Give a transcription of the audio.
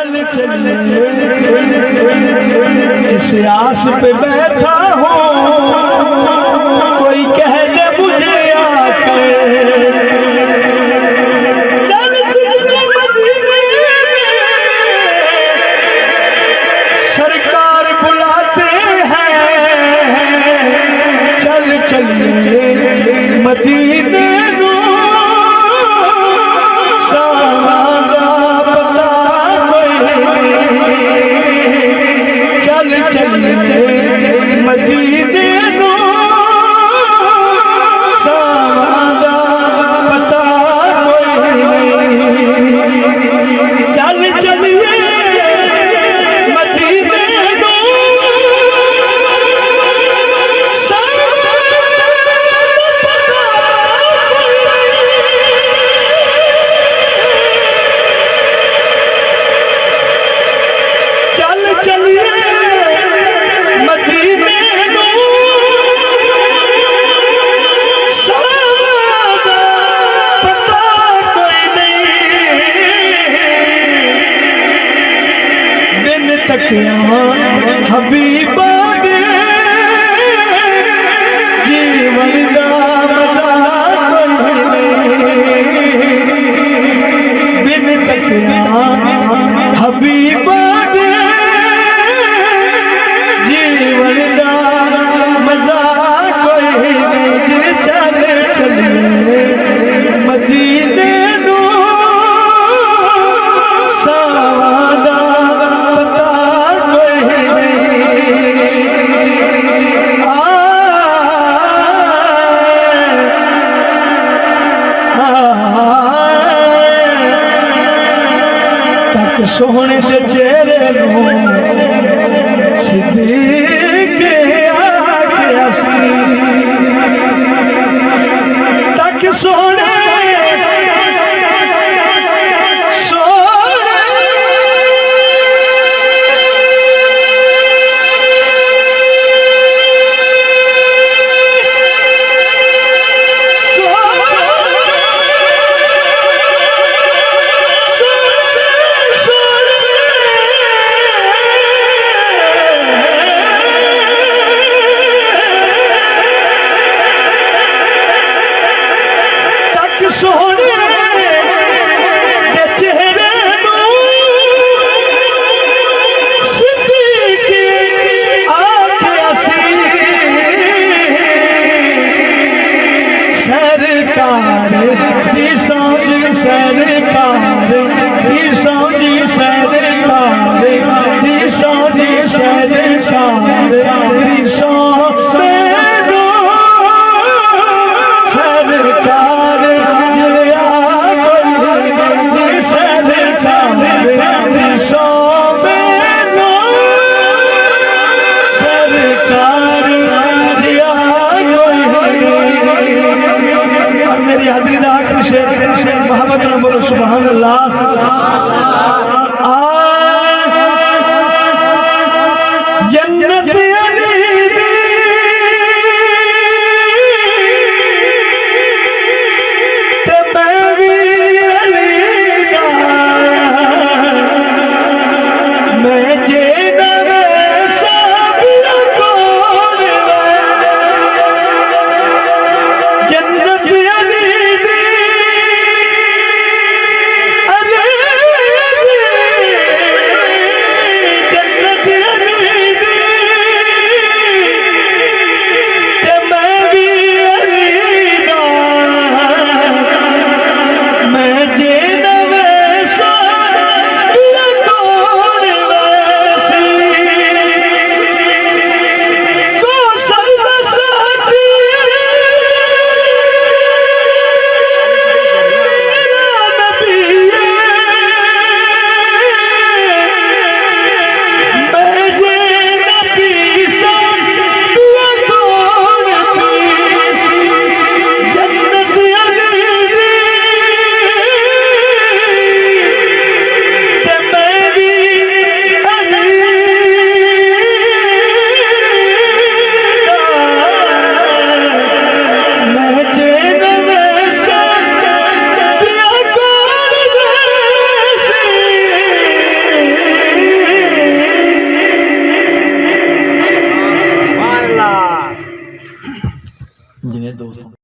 चल चल इस आस पे बैठा हूँ, कोई कह दे मुझे आकर चल तुझे मदीने, सरकार बुलाते हैं। चल चलिए मदीने मदीने नो सादा पता चल चलिए मदीने नो चल चलिए हबीबा दे जीवन का मजा बिन तकिया हबीबा दे जीवन का मजा कोई नहीं। चल चलिए मदीने नो सादा सोहने से चेहरे सिद्दीक़ आके हसी तक सोने सोने के चेहरे सिद्दीक़ आके हसी सरकार दी सांझ सरकार दी सांझ सरकार दी सांझ सरकार दी सांझ सरकार मेरी हाजरी ना आखिरी शेर मोहब्बत न बोलो सुभान अल्लाह। जन्नत ਜਿਹਨੇ 200